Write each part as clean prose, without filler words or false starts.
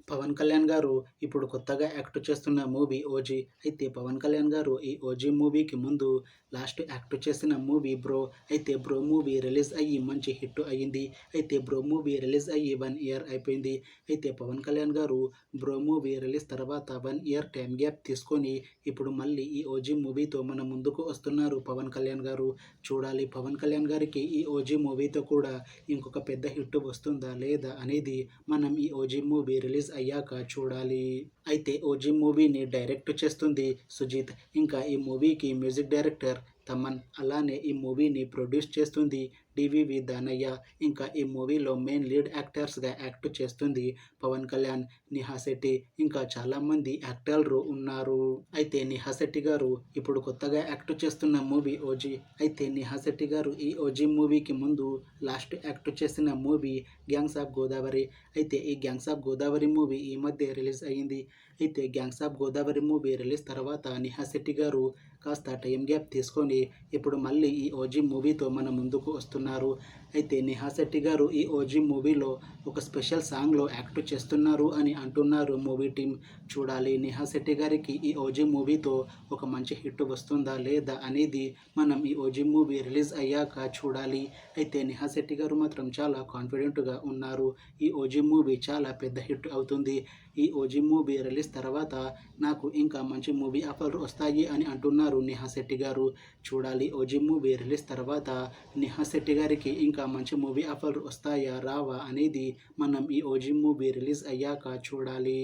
పవన్ కళ్యాణ్ గారు ఇప్పుడు కొత్తగా యాక్ట్ చేస్తున్న మూవీ 'ఓజీ'. అయితే పవన్ కళ్యాణ్ గారు ఈ 'ఓజీ' మూవీకి ముందు లాస్ట్ యాక్ట్ చేసిన మూవీ 'బ్రో'. అయితే 'బ్రో' మూవీ రిలీజ్ అయ్యి మంచి హిట్ అయ్యింది. అయితే 'బ్రో' మూవీ రిలీజ్ అయ్యి 1 ఇయర్ అయిపోయింది. అయితే పవన్ కళ్యాణ్ గారు 'బ్రో' మూవీ రిలీజ్ తర్వాత 1 ఇయర్ టైం గ్యాప్ తీసుకొని ఇప్పుడు మళ్ళీ ఈ 'ఓజీ' మూవీతో మన ముందుకు వస్తున్నారు పవన్ కళ్యాణ్ గారు. చూడాలి పవన్ కళ్యాణ్ గారికి ఈ 'ఓజీ' మూవీతో కూడా ఇంకొక పెద్ద హిట్ వస్తుందా లేదా అనేది మనం ఈ 'ఓజీ' మూవీ రిలీజ్ అయ్యాక చూడాలి. అయితే 'ఓజీ' మూవీని డైరెక్ట్ చేస్తుంది సుజీత్. ఇంకా ఈ మూవీకి మ్యూజిక్ డైరెక్టర్ తమన్. అలానే ఈ మూవీని ప్రొడ్యూస్ చేస్తుంది డివివి దానయ్య. ఇంకా ఈ మూవీలో మెయిన్ లీడ్ యాక్టర్స్గా యాక్ట్ చేస్తుంది పవన్ కళ్యాణ్, నిహా శెట్టి, ఇంకా చాలామంది యాక్టర్లు ఉన్నారు. అయితే నిహా శెట్టి గారు ఇప్పుడు కొత్తగా యాక్ట్ చేస్తున్న మూవీ 'ఓజీ'. అయితే నిహా శెట్టి గారు ఈ 'ఓజీ' మూవీకి ముందు లాస్ట్ యాక్ట్ చేసిన మూవీ 'గ్యాంగ్స్ ఆఫ్ గోదావరి'. అయితే ఈ 'గ్యాంగ్స్ ఆఫ్ గోదావరి' మూవీ ఈ మధ్య రిలీజ్ అయ్యింది. అయితే 'gangs of Godavari' movie release తర్వాత నిహా శెట్టి గారు కాస్త టైం గ్యాప్ తీసుకొని ఇప్పుడు మళ్ళీ ఈ 'ఓజీ' మూవీతో మన ముందుకు వస్తున్నారు. అయితే నిహా శెట్టి గారు ఈ 'ఓజీ' మూవీలో ఒక స్పెషల్ సాంగ్లో యాక్ట్ చేస్తున్నారు అని అంటున్నారు మూవీ టీం. చూడాలి నిహా శెట్టి గారికి ఈ 'ఓజీ' మూవీతో ఒక మంచి హిట్ వస్తుందా లేదా అనేది మనం ఈ 'ఓజీ' మూవీ రిలీజ్ అయ్యాక చూడాలి. అయితే నిహా శెట్టి గారు మాత్రం చాలా కాన్ఫిడెంట్గా ఉన్నారు. ఈ 'ఓజీ' మూవీ చాలా పెద్ద హిట్ అవుతుంది. ఈ 'ఓజీ' మూవీ రిలీజ్ తర్వాత నాకు ఇంకా మంచి మూవీ ఆఫర్లు వస్తాయి అని అంటున్నారు నిహా శెట్టి గారు. చూడాలి 'ఓజీ' మూవీ రిలీజ్ తర్వాత నిహా శెట్టి గారికి ఇంకా మంచి మూవీ ఆఫర్లు వస్తాయా రావా అనేది మనం ఈ 'ఓజీ' మూవీ రిలీజ్ అయ్యాక చూడాలి.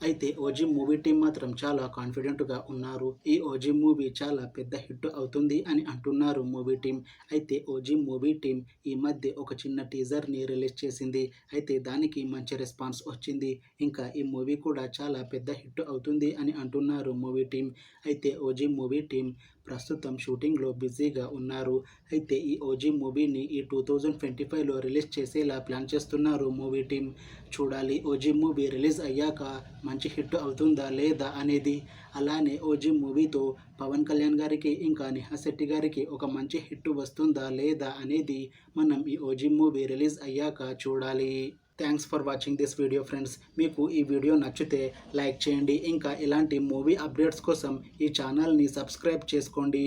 అయితే 'ఓజీ' మూవీ టీం మాత్రం చాలా కాన్ఫిడెంట్గా ఉన్నారు. ఈ 'ఓజీ' మూవీ చాలా పెద్ద హిట్ అవుతుంది అని అంటున్నారు మూవీ టీం. అయితే 'ఓజీ' మూవీ టీం ఈ మధ్య ఒక చిన్న టీజర్ని రిలీజ్ చేసింది. అయితే దానికి మంచి రెస్పాన్స్ వచ్చింది. ఇంకా ఈ మూవీ కూడా చాలా పెద్ద హిట్ అవుతుంది అని అంటున్నారు మూవీ టీం. అయితే 'ఓజీ' మూవీ టీం ప్రస్తుతం షూటింగ్లో బిజీగా ఉన్నారు. అయితే ఈ 'ఓజీ' మూవీని ఈ 2025లో రిలీజ్ చేసేలా ప్లాన్ చేస్తున్నారు మూవీ టీం. చూడాలి 'ఓజీ' మూవీ రిలీజ్ అయ్యాక మంచి హిట్ అవుతుందా లేదా అనేది. అలానే 'ఓజీ' మూవీతో పవన్ కళ్యాణ్ గారికి ఇంకా నిహా శెట్టి గారికి ఒక మంచి హిట్ వస్తుందా లేదా అనేది మనం ఈ 'ఓజీ' మూవీ రిలీజ్ అయ్యాక చూడాలి. Thanks for watching this video friends. మీకు ఈ వీడియో నచ్చితే లైక్ చేయండి. ఇంకా ఇలాంటి మూవీ అప్డేట్స్ కోసం ఈ ఛానల్ని సబ్స్క్రైబ్ చేసుకోండి.